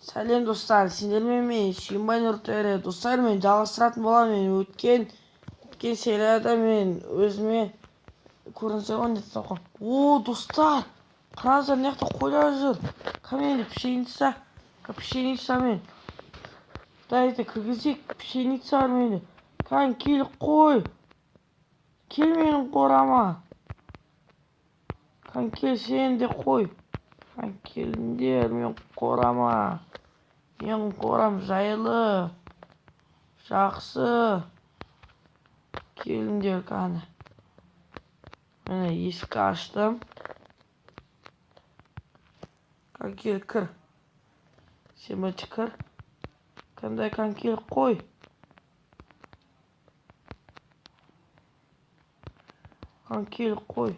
Сәлем достар, сендермен мен Шимбай Нұртөре. Достар, мен жалғастыратын боламын. Мен өткен серияда мен өзіме көрінсе ғой не таққан. Достар, қараңыздар, мына жақта қойлар жүр. Кәмелі пшеница мен. Дайте кіргізейік, пшеница бар менде. Кән кел қой. Кел менің қорама. Кән кел сен де қой. Кән келіңдер мен қорама. Менің қорам жайлы, жақсы. Келіңдер кәні. Міне есік аштым. Кән кел кір. Сен бірінші кір. Қандай кән кел қой. Кән кел қой.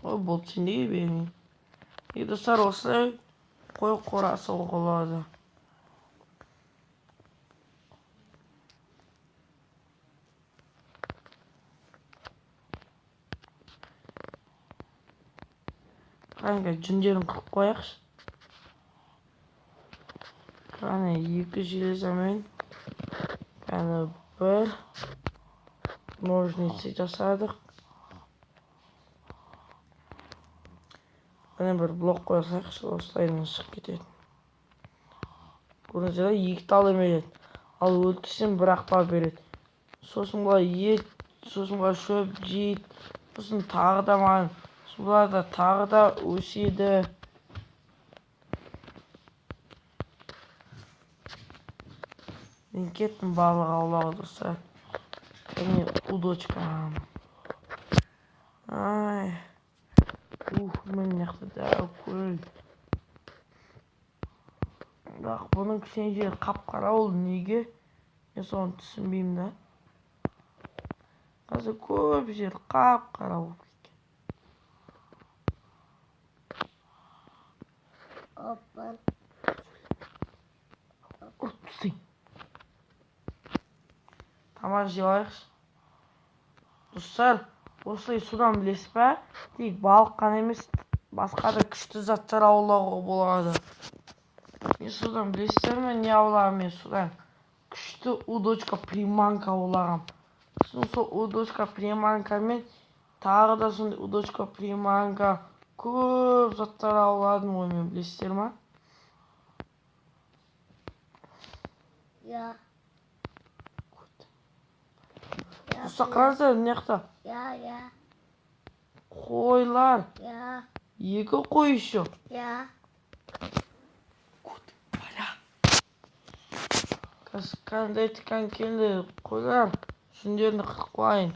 Бұл сен неге бермейін? Достар, осылай қой қорасы болады. Қанға жүндерін қырып қояқшы. Қане екі железамен. Қане бір ножницы жасадық. Қане бір блок қойсақшы, осылайдан шығып кетеді. Көріңіздер, екі талы береді. Ал өлтірсем бір ақпа береді. Сосын бұлай ет, сосын бұлай шөп жейді. Сосын тағы да маған, бұлар да тағы да өседі. Мен кеттім балық аулауға достар. Және удочкам. Ай. Мен яқты дәу көл. Бірақ бұның кішкене жері қап-қара ол неге? Мен соны түсінбеймін да. Қазір көп жер қап-қара болып кеткен. Ұртсың. Тамақ жей алайықшы. Достар, осылай судан білесіз бе? Тек балық қана емес, басқа да күшті заттар аулауға болады. Мен судан білесіздер ме не аулағам? Мен судан күшті удочка приманка аулағам. Сол удочка приманка мен тағы да сондай удочка приманка көп заттар ауладым ғой, мен білесіздер ме? Достар, қараңыздар, мына жақта қойлар. Екі қой еще. Қандай тікан келді қойлар. Жүндерді қырып қойын.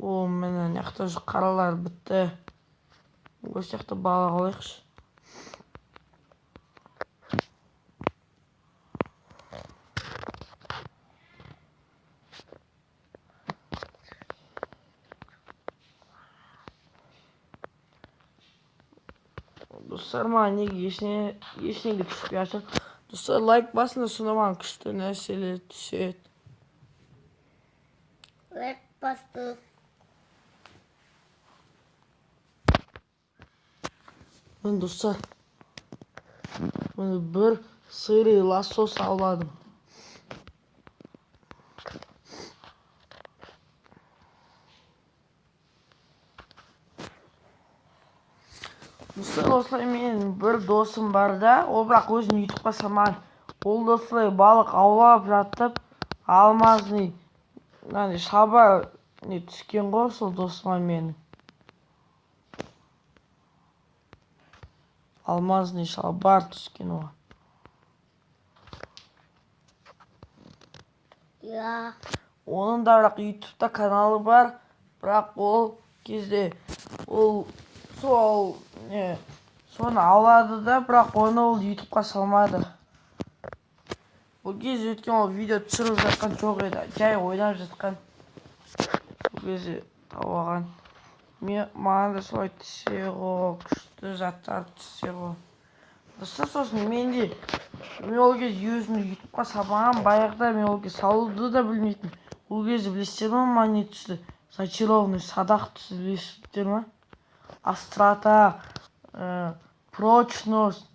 Міне мына жақта қаралар бітті. Осы жақта балық алайықшы. Достар, маған неге ешнеге түспей жатыр. Достар, лайк басында, сонда маған күшті нәрселер түседі. Лайк басты. Мен достар, бір сырый лосос ауладым. Достар, осылай менің бір досым бар да, ол бірақ өзін ютубқа салмаған. Ол осылай балық аулап жатып, алмазный шалбар түскен ғой сол досыма менің. Алмазный шалбар түскен оған. Оның да бірақ ютубта каналы бар, бірақ ол кезде ол соны аулады да, бірақ оны ол ютубқа салмады. Бұл кезде өткен ол видео түсіріп жатқан жоқ еді, жай ойнап жатқан. Бұл кезде тауаған. Маған да солай түссе ғой, күшті заттар түссе ғой. Достар, сосын мен ол кезде өзімді ютубқа салмаған, баяғыда мен ол кезде салуды да білмейтін. Ол кезде білесіздер ме, маған не түсті? зачарованный садақ түсі білесіздер ма? Острота, прочность,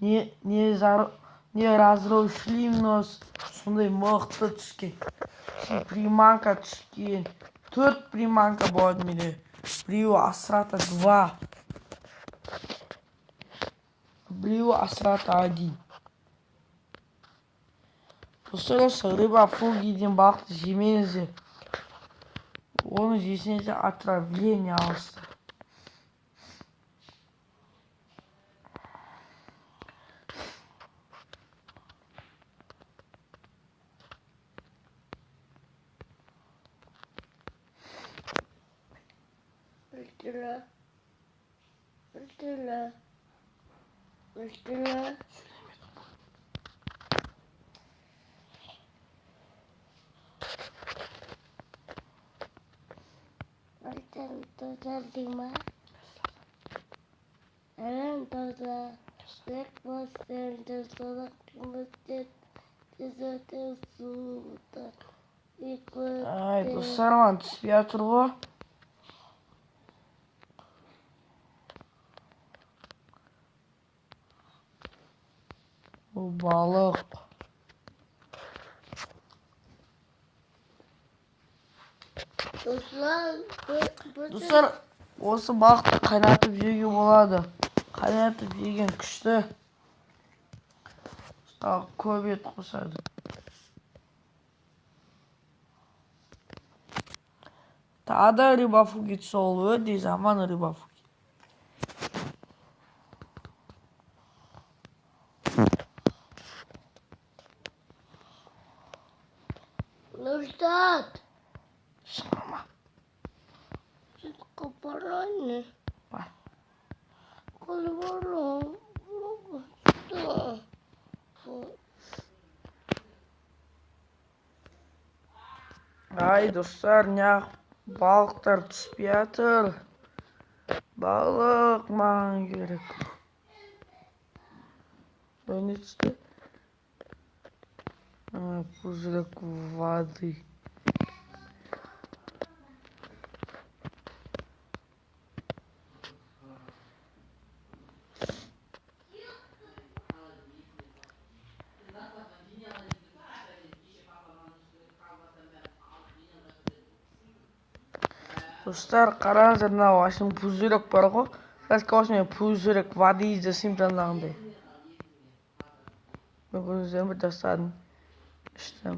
неразрушимость, сондай мықты түскен. Приманка түскен. 4 приманка болады менде. Біреуі острота 2. Біреуі острота 1. Достар, рыба фуги деген балықты жемеңіздер. Оны жесеңіздер отравление аласыздар. Ай, достар, түспей жатыр ғой. Бұл балық. Достар, осы балықты қайнатып жеуге болады. Қайнатып жеген күшті. Көп ет қосады. Тағы да рыбафуги сол өте жаман рыбафуги. Нұрсат! Шыңғырма. Сен қапараны. Бар. Қалбаран. Ай, достар, неғып балықтар түспей жатыр. Балық маған керек. Не түсті? Пузырек воды. Достар, қараңыздар, мынау ашын пузырек бар ғой. Раскауш мен пузырек воды жасайым жаңағындай. Бүгін бір жасадым. Іштім.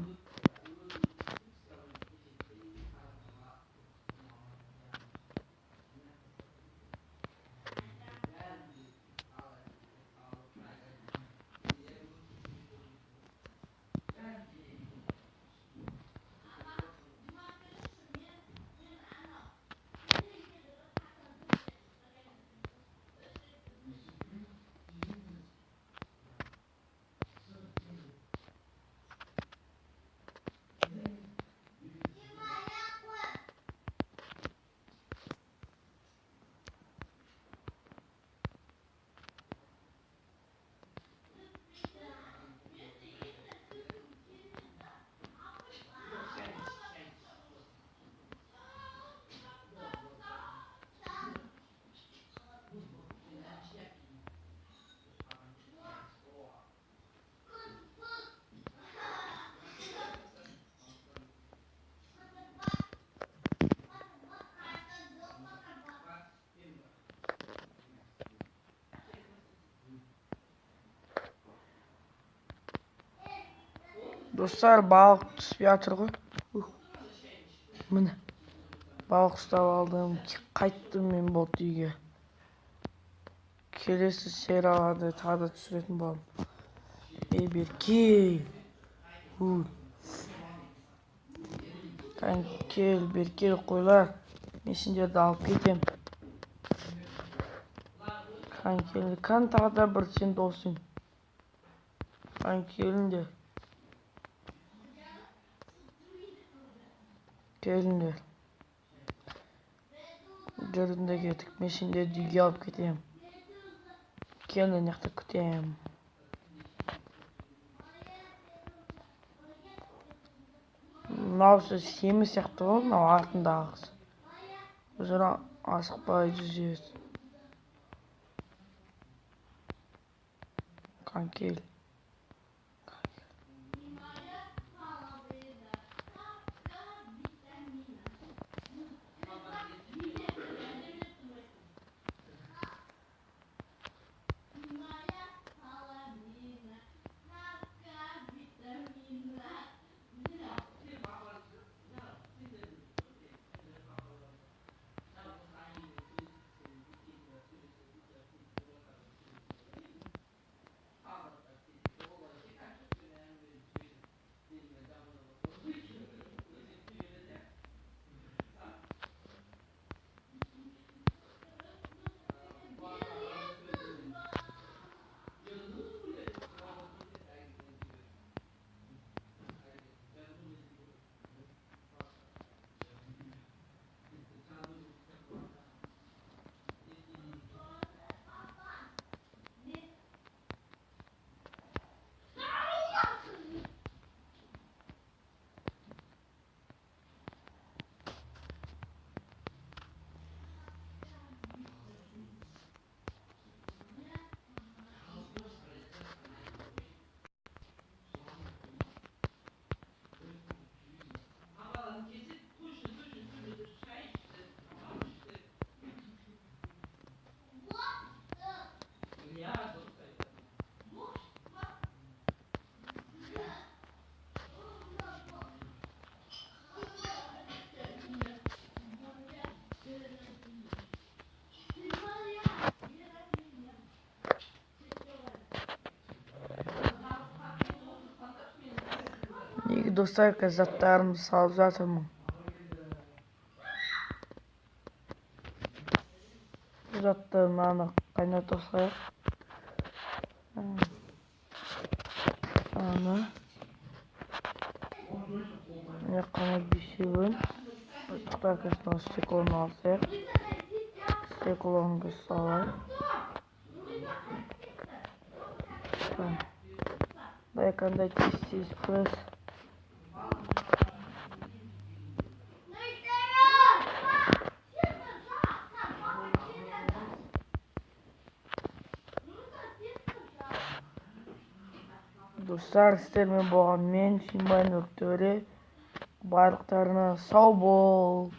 Достар, балық түспей жатыр ғой. Міне, балық ұстап алдым. Қайттым мен бот үйге. Келесі серияларды тағы да түсіретін боламын. Беркел. Беркел қойлар. Мен сендерді алып кетем. Қан тағы да бір сен досың. Келіңдер. Келіңдер. Жүрдім де кеттік. Мен сендерді үйге алып кетем. Келіңдер, неқті күтем. Мынау семіз сияқты ғой, мынау артындағысы. Өзара асықпай жүзеді. Kankel. İyi dostlar, kazaklarımı salып жатырмын. Затты мынаны қайнатып салайық. Аны мына қана бесеуін тақыркасына стеклоны алсақ, стеклоны салайық. Дай қандай тез пресс. Достар, сіздермен болған мен Шимбай Нұртөре. Барлықтарына сау бол.